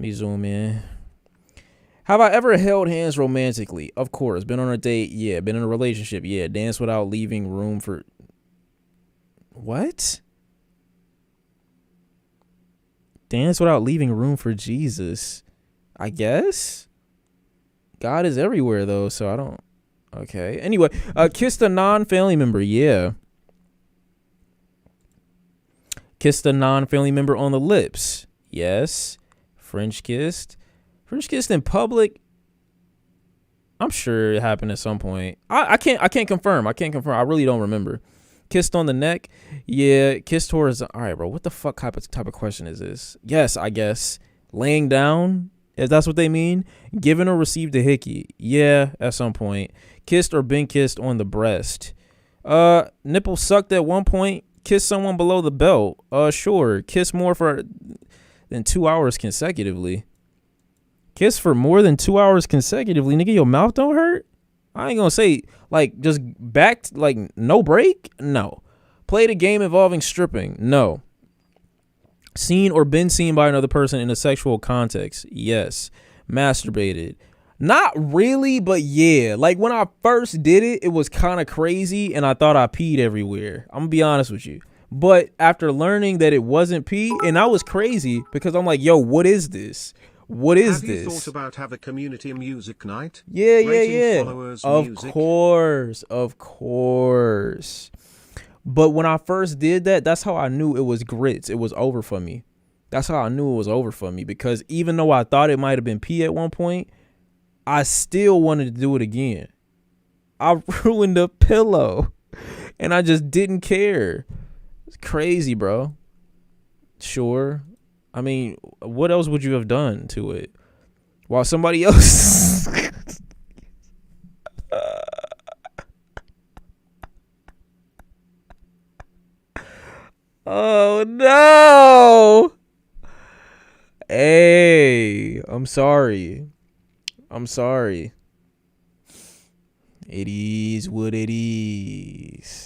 me zoom in. Have I ever held hands romantically? Of course. Been on a date? Yeah. Been in a relationship? Yeah. Dance without leaving room for... What? Dance without leaving room for Jesus. I guess? God is everywhere, though, so I don't... Okay. Anyway, kissed a non-family member. Yeah. Kissed a non-family member on the lips. Yes. French kissed. French kissed in public. I'm sure it happened at some point. I can't confirm. I really don't remember. Kissed on the neck. Yeah. Kissed towards. All right, bro. What the fuck type of question is this? Yes, I guess. Laying down, if that's what they mean. Given or received a hickey. Yeah, at some point. Kissed or been kissed on the breast. Nipple sucked at one point. Kiss someone below the belt. Sure. Kiss more than 2 hours consecutively. Kiss for more than 2 hours consecutively. Nigga, your mouth don't hurt? I ain't gonna say, like, just back, like, no break? No. Played a game involving stripping? No. Seen or been seen by another person in a sexual context? Yes. Masturbated? Not really, but yeah. Like, when I first did it, it was kind of crazy, and I thought I peed everywhere. I'm gonna be honest with you. But after learning that it wasn't pee, and I was crazy, because I'm like, yo, what is this? What is this? Have you thought about have a community music night? Yeah. Of course. But when I first did that, that's how I knew it was grits. It was over for me. That's how I knew it was over for me. Because even though I thought it might have been pee at one point, I still wanted to do it again. I ruined the pillow. And I just didn't care. It's crazy, bro. Sure. I mean, what else would you have done to it? While somebody else... Oh, no! Hey, I'm sorry. It is what it is.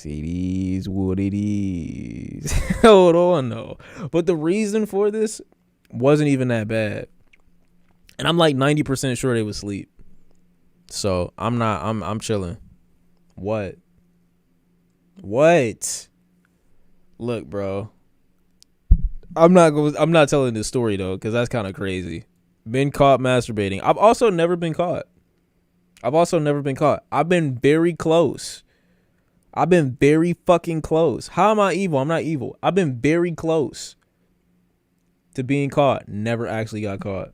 Hold on, though. But the reason for this wasn't even that bad. And I'm like 90% sure they was asleep. So I'm chilling. What? Look, bro. I'm not telling this story though, because that's kind of crazy. Been caught masturbating. I've also never been caught. I've been very close. I've been very fucking close. How am I evil? I'm not evil. I've been very close to being caught. Never actually got caught.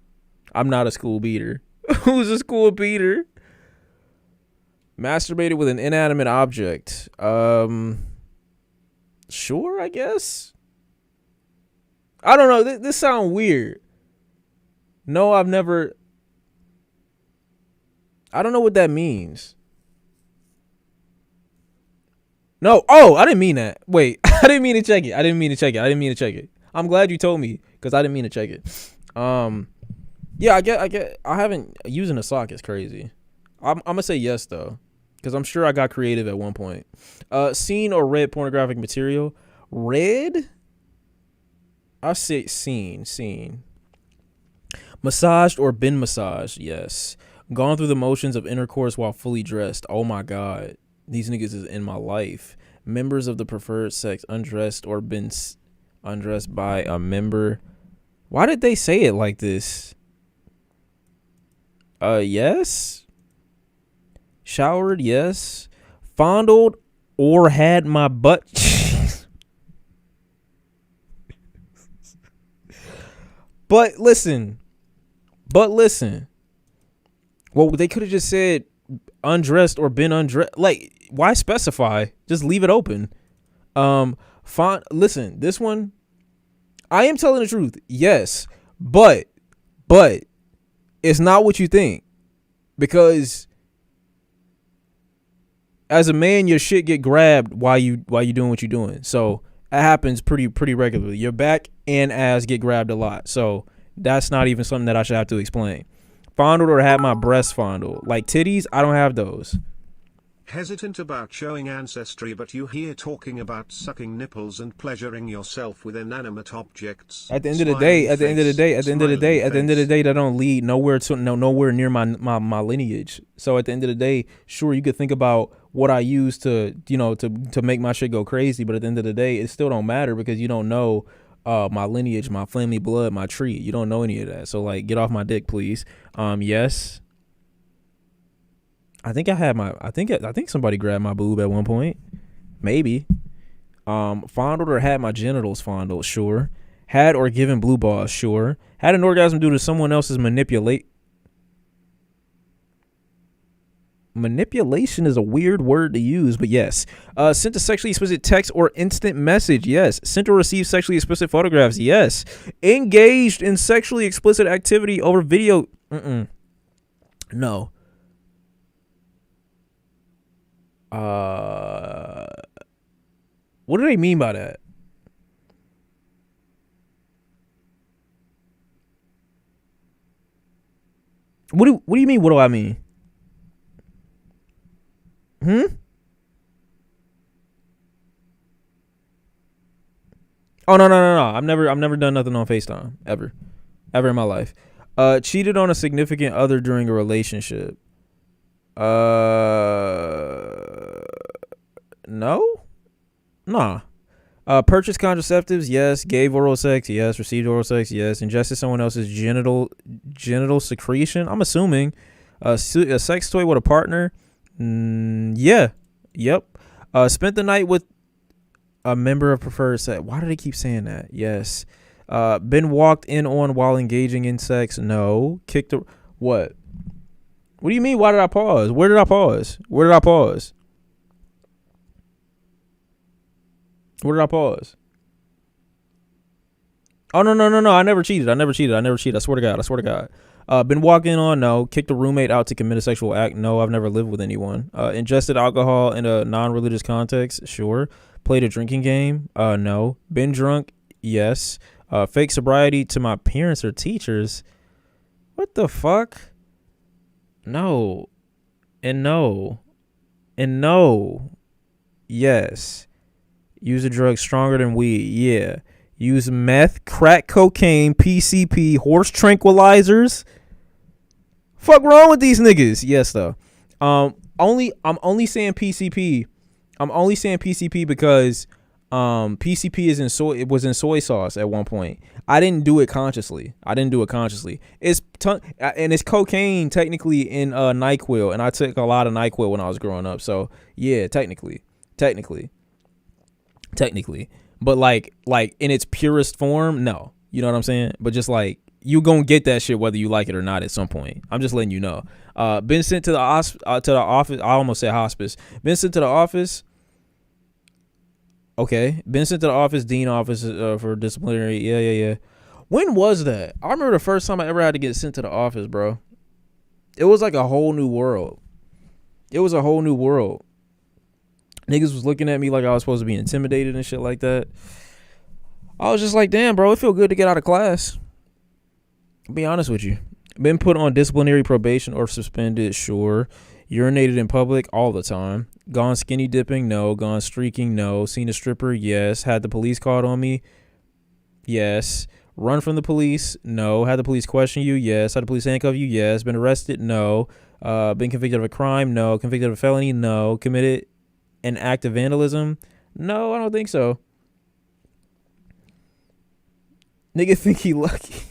I'm not a school beater. Who's a school beater? Masturbated with an inanimate object. Sure, I guess. I don't know. This sounds weird. No, I've never. I don't know what that means. No. Oh, I didn't mean that. Wait, I didn't mean to check it. I'm glad you told me because I didn't mean to check it. Yeah, I get. I haven't using a sock is crazy. I'm gonna say yes though, because I'm sure I got creative at one point. Seen or read pornographic material? Read? I say seen. Massaged or been massaged? Yes. Gone through the motions of intercourse while fully dressed. Oh my God. These niggas is in my life. Members of the preferred sex undressed or been undressed by a member. Why did they say it like this? Yes. Showered, yes. Fondled or had my butt. But listen. Well, they could have just said undressed or been undressed. Like, why specify? Just leave it open. Listen, this one, I am telling the truth. Yes, but it's not what you think, because as a man, your shit get grabbed while you doing what you're doing. So that happens pretty regularly. Your back and ass get grabbed a lot. So that's not even something that I should have to explain. Fondled or had my breast fondled. Like titties, I don't have those. Hesitant about showing ancestry, but you hear talking about sucking nipples and pleasuring yourself with inanimate objects. At the end of the day, that don't lead nowhere to nowhere near my lineage. So at the end of the day, sure, you could think about what I use to to make my shit go crazy, but at the end of the day, it still don't matter because you don't know my lineage, my family blood, my tree. You don't know any of that. So like, get off my dick, please. Yes. I think somebody grabbed my boob at one point. Maybe. Fondled or had my genitals fondled, sure. Had or given blue balls, sure. Had an orgasm due to someone else's manipulation is a weird word to use, but yes. Sent a sexually explicit text or instant message, yes. Sent or received sexually explicit photographs, yes. Engaged in sexually explicit activity over video, no. What do they mean by that? What do you mean? What do I mean? Oh no. I've never done nothing on FaceTime ever in my life. Cheated on a significant other during a relationship. No. Nah. Purchased contraceptives, yes. Gave oral sex, yes. Received oral sex, yes. Ingested someone else's genital secretion, I'm assuming. A sex toy with a partner, yeah. Yep. Spent the night with a member of preferred sex. Why do they keep saying that? Yes. Been walked in on while engaging in sex, no. Kicked the what? What do you mean? Why did I pause? Where did I pause? Where did I pause? Oh no. I never cheated. I swear to God. Been walking on, no. Kicked a roommate out to commit a sexual act, no. I've never lived with anyone. Ingested alcohol in a non-religious context, sure. Played a drinking game, no. Been drunk, yes. Fake sobriety to my parents or teachers, what the fuck? No. And no. Yes. Use a drug stronger than weed, yeah. Use meth, crack cocaine, PCP, horse tranquilizers. Fuck wrong with these niggas? Yes though. I'm only saying PCP. I'm only saying PCP because PCP is in soy. It was in soy sauce at one point. I didn't do it consciously. It's and it's cocaine technically in NyQuil, and I took a lot of NyQuil when I was growing up. So yeah, technically, but like in its purest form, no. You know what I'm saying? But just like, you gonna get that shit whether you like it or not at some point. I'm just letting you know. Been sent to the office. I almost said hospice. Been sent to the office. Okay. Been sent to the office, dean office for disciplinary. Yeah. When was that? I remember the first time I ever had to get sent to the office, bro. It was like a whole new world. Niggas was looking at me like I was supposed to be intimidated and shit like that. I was just like, damn, bro, it feel good to get out of class. I'll be honest with you. Been put on disciplinary probation or suspended, sure. Urinated in public all the time. Gone skinny dipping, no. Gone streaking, no. Seen a stripper, yes. Had the police called on me, yes. Run from the police, no. Had the police question you, yes. Had the police handcuff you, yes. Been arrested, no. Been convicted of a crime, no. Convicted of a felony, no. Committed an act of vandalism, no. I don't think so. Nigga think he lucky.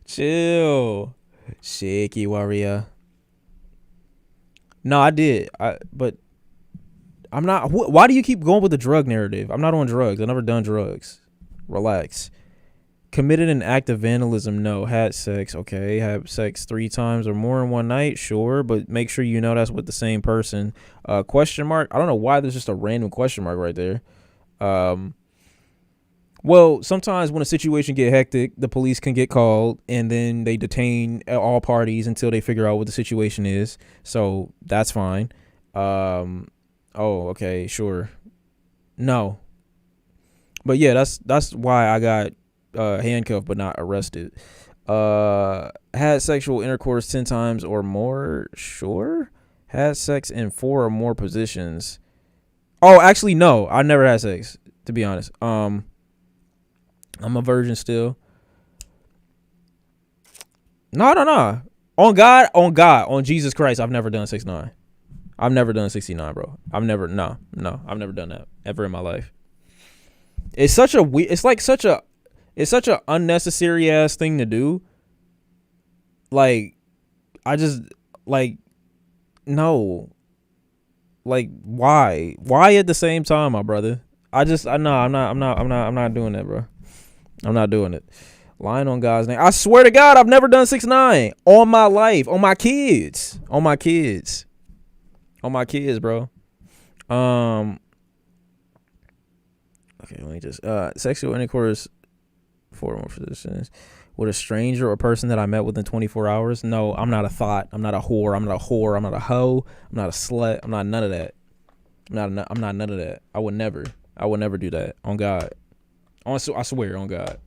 Chill. Shaky warrior. No, I did. But I'm not. Why do you keep going with the drug narrative? I'm not on drugs. I've never done drugs. Relax. Committed an act of vandalism, no. Had sex, okay. Had sex 3 times or more in one night, sure. But make sure you know that's with the same person. Question mark. I don't know why there's just a random question mark right there. Well, sometimes when a situation get hectic, the police can get called and then they detain all parties until they figure out what the situation is. So that's fine. Oh, okay, sure. No. But yeah, that's why I got handcuffed but not arrested. Had sexual intercourse 10 times or more. Sure. Had sex in 4 or more positions. Oh, actually, no. I never had sex, to be honest. I'm a virgin still. No. On Jesus Christ, I've never done 6'9". I've never done 69, bro. I've never done that ever in my life. It's such a unnecessary ass thing to do. Like, I just like no. Like, why? Why at the same time, my brother? I'm not doing that, bro. I'm not doing it. Lying on God's name. I swear to God, I've never done 6'9" on my life, on my kids, bro. Okay, let me just sexual intercourse 4 or more positions with a stranger or person that I met within 24 hours. No, I'm not a thought. I'm not a whore. I'm not a hoe. I'm not a slut. I'm not none of that. I'm not none of that. I would never do that. On God. I swear on God.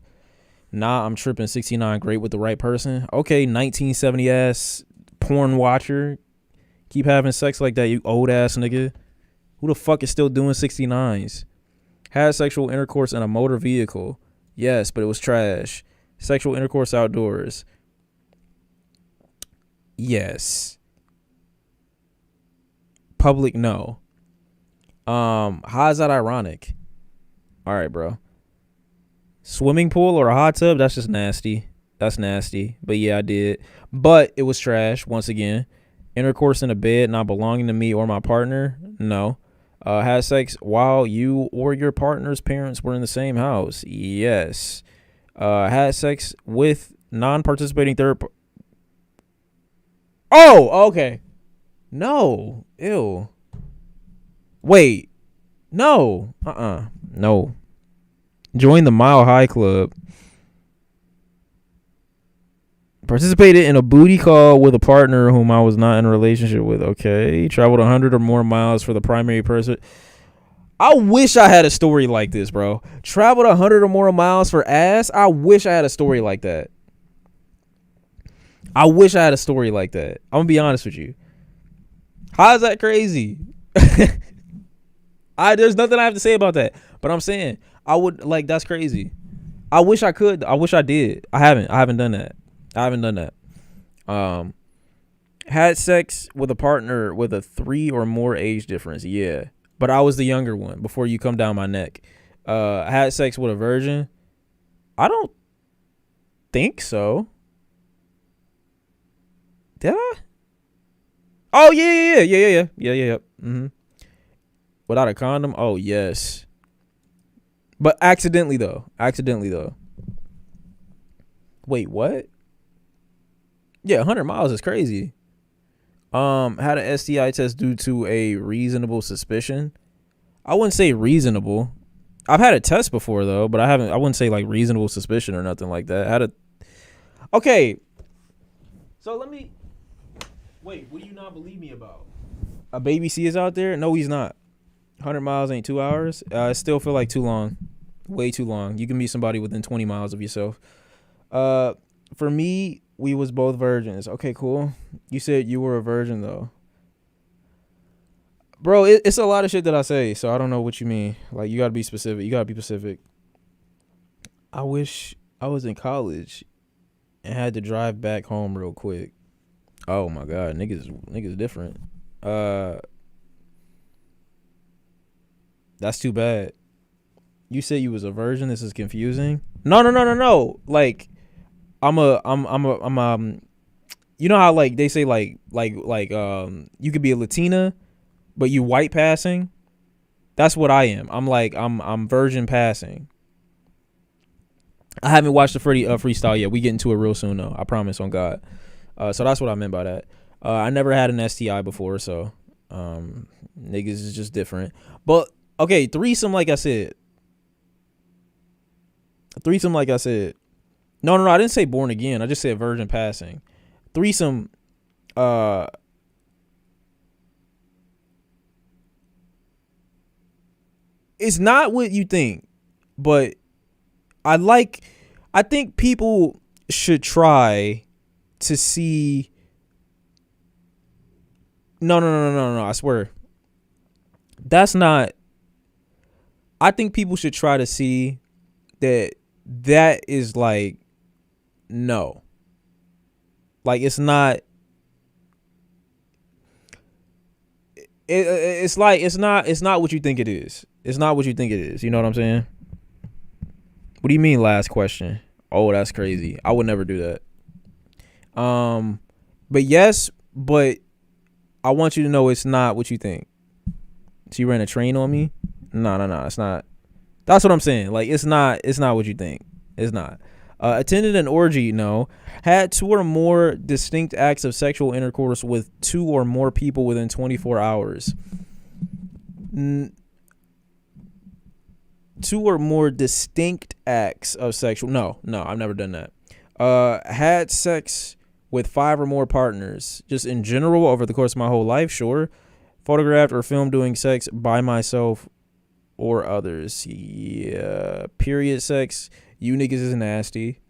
Nah, I'm tripping. 69, great with the right person. Okay, 1970 ass porn watcher. Keep having sex like that, you old ass nigga. Who the fuck is still doing 69s? Had sexual intercourse in a motor vehicle. Yes, but it was trash. Sexual intercourse outdoors. Yes. Public, no. How is that ironic? All right, bro. Swimming pool or a hot tub? That's just nasty. That's nasty. But yeah, I did. But it was trash, once again. Intercourse in a bed not belonging to me or my partner? No. Had sex while you or your partner's parents were in the same house? Yes. Had sex with non-participating third. Oh, okay. No. Ew. Wait. No. No. Join the Mile High Club. Participated in a booty call with a partner whom I was not in a relationship with. Okay. Traveled 100 or more miles for the primary person. I wish I had a story like this, bro. Traveled 100 or more miles for ass. I wish I had a story like that. I'm going to be honest with you. How is that crazy? There's nothing I have to say about that. But I'm saying, I would, like, that's crazy. I wish I could. I wish I did. I haven't done that. Had sex with a partner with a 3 or more age difference. Yeah. But I was the younger one before you come down my neck. Had sex with a virgin. I don't think so. Did I? Oh, yeah. Mm-hmm. Without a condom? Oh, yes. But accidentally though. Wait, what? Yeah, 100 miles is crazy. Had an STI test due to a reasonable suspicion. I wouldn't say reasonable. I've had a test before though, but I wouldn't say like reasonable suspicion or nothing like that. Okay. So wait, what do you not believe me about? A baby C is out there? No, he's not. 100 miles ain't 2 hours. I still feel like too long. Way too long. You can meet somebody within 20 miles of yourself. For me, we was both virgins. Okay, cool. You said you were a virgin though. Bro, it's a lot of shit that I say, so I don't know what you mean. Like, you gotta be specific. I wish I was in college and had to drive back home real quick. Oh my God, niggas different. That's too bad. You said you was a virgin. This is confusing. No. Like, I'm you know how like they say like you could be a Latina, but you white passing. That's what I am. I'm virgin passing. I haven't watched the freestyle yet. We get into it real soon though. I promise on God. So that's what I meant by that. I never had an STI before, so niggas is just different. But okay, threesome, like I said. No, I didn't say born again. I just said virgin passing. Threesome, it's not what you think, but I think people should try to see. No. I swear. That's not. I think people should try to see that is like, no. Like, it's not. It's like it's not what you think it is. It's not what you think it is. You know what I'm saying? What do you mean, last question? Oh, that's crazy. I would never do that. But yes, but I want you to know it's not what you think. She ran a train on me? No, it's not. That's what I'm saying. Like, it's not what you think. It's not. Attended an orgy? No. Had 2 or more distinct acts of sexual intercourse with 2 or more people within 24 hours. 2 or more distinct acts of sexual. No, I've never done that. Had sex with 5 or more partners, just in general over the course of my whole life. Sure. Photographed or filmed doing sex by myself or others. Yeah. Period sex. You niggas is nasty.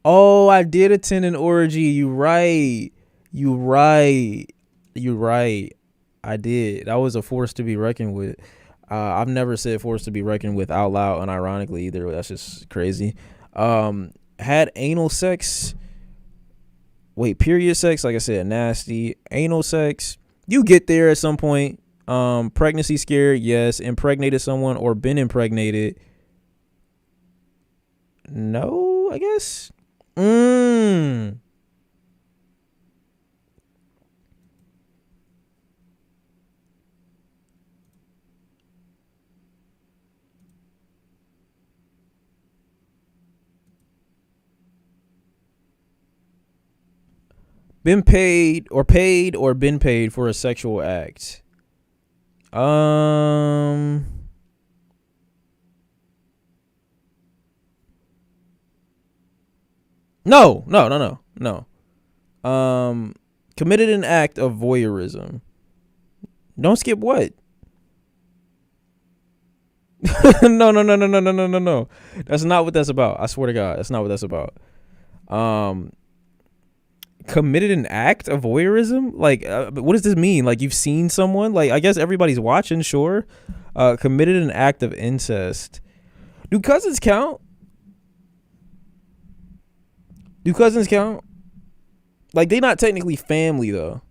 Oh, I did attend an orgy. You right. I did. That was a force to be reckoned with. I've never said force to be reckoned with out loud unironically either. That's just crazy. Had anal sex. Wait, period sex, like I said, nasty. Anal sex. You get there at some point. Pregnancy scared, yes. Impregnated someone or been impregnated. No, I guess. Been paid or been paid for a sexual act. No. Committed an act of voyeurism. Don't skip what? No. That's not what that's about. I swear to God, that's not what that's about. Committed an act of voyeurism? Like, what does this mean? Like, you've seen someone? Like, I guess everybody's watching, sure. Committed an act of incest. Do cousins count? Like, they not technically family, though.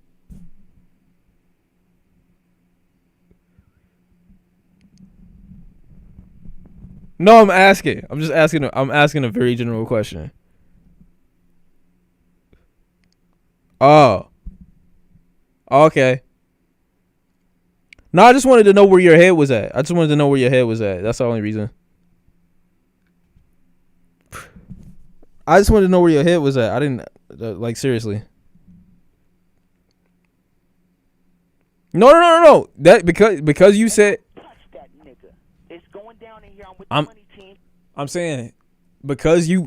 No, I'm asking. I'm asking a very general question. Oh. Okay. No, I just wanted to know where your head was at. That's the only reason. I just wanted to know where your head was at. I didn't, like, seriously. No. That because you said. Touch that nigga. It's going down in here. I'm with I'm- the money team. I'm saying because you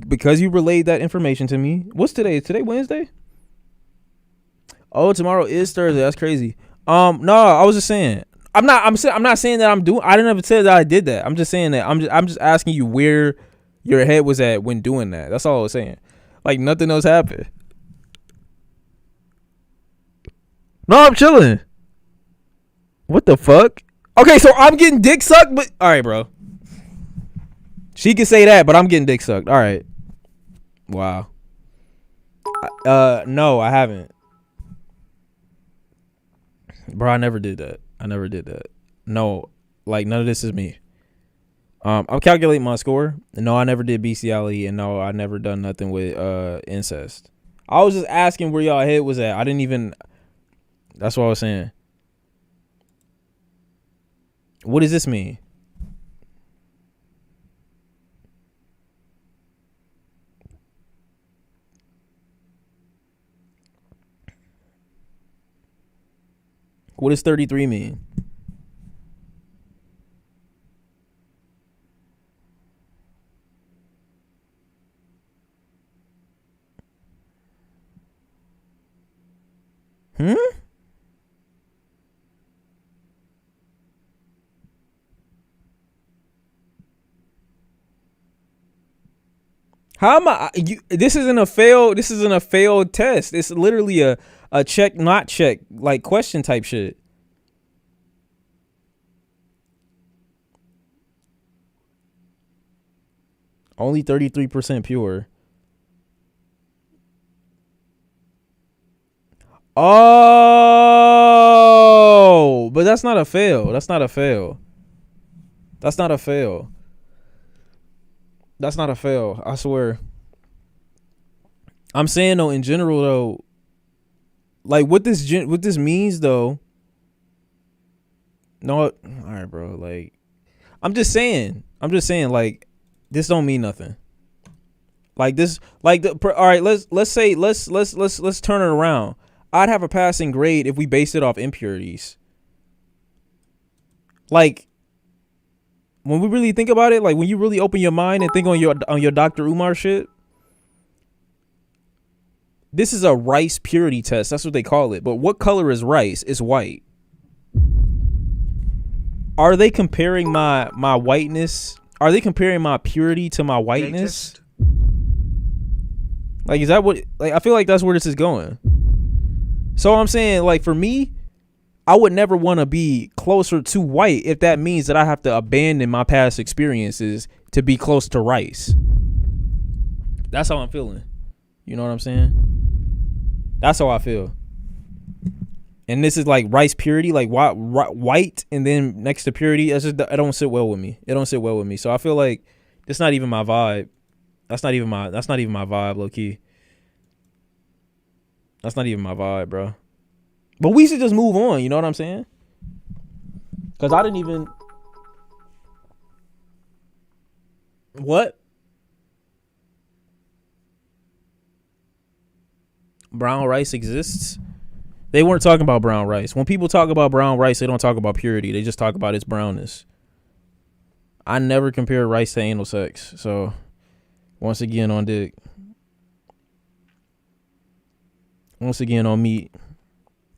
relayed that information to me. What's today? Is today Wednesday? Oh, tomorrow is Thursday. That's crazy. No, I was just saying. I'm not saying that I'm doing. I didn't ever say that I did that. I'm just saying that I'm just asking you where your head was at when doing that. That's all I was saying. Like, nothing else happened. No, I'm chilling. What the fuck? Okay, so I'm getting dick sucked, but all right, bro. She can say that, but I'm getting dick sucked. All right. Wow. No, I haven't. Bro, I never did that. No, like, none of this is me. I'm calculating my score. No, I never did bestiality, and no, I never done nothing with incest. I was just asking where y'all head was at. I didn't even. That's what I was saying. What does this mean? What does 33 mean? How am I? This isn't a failed. This isn't a failed test. It's literally a check, not check, like question type shit. Only 33% pure. Oh, but that's not a fail. That's not a fail. That's not a fail. That's not a fail. I swear. I'm saying though, in general though, like what this means though. No, all right, bro. Like, I'm just saying, like, this don't mean nothing. Like this, like all right. Let's turn it around. I'd have a passing grade if we based it off impurities. Like, when we really think about it, like when you really open your mind and think on your Dr. Umar shit, this is a rice purity test. That's what they call it. But what color is rice? It's white. Are they comparing my whiteness? Are they comparing my purity to my whiteness? Latest. Like, is that what? Like, I feel like that's where this is going. So I'm saying, like, for me, I would never want to be closer to white if that means that I have to abandon my past experiences to be close to rice. That's how I'm feeling. You know what I'm saying? That's how I feel. And this is like rice purity, like white, and then next to purity. It don't sit well with me. It don't sit well with me. So I feel like it's not even my vibe. That's not even my vibe, low key. That's not even my vibe, bro. But we should just move on. You know what I'm saying? Because I didn't even. What? Brown rice exists? They weren't talking about brown rice. When people talk about brown rice, they don't talk about purity. They just talk about its brownness. I never compare rice to anal sex. So, once again on dick. Once again on meat.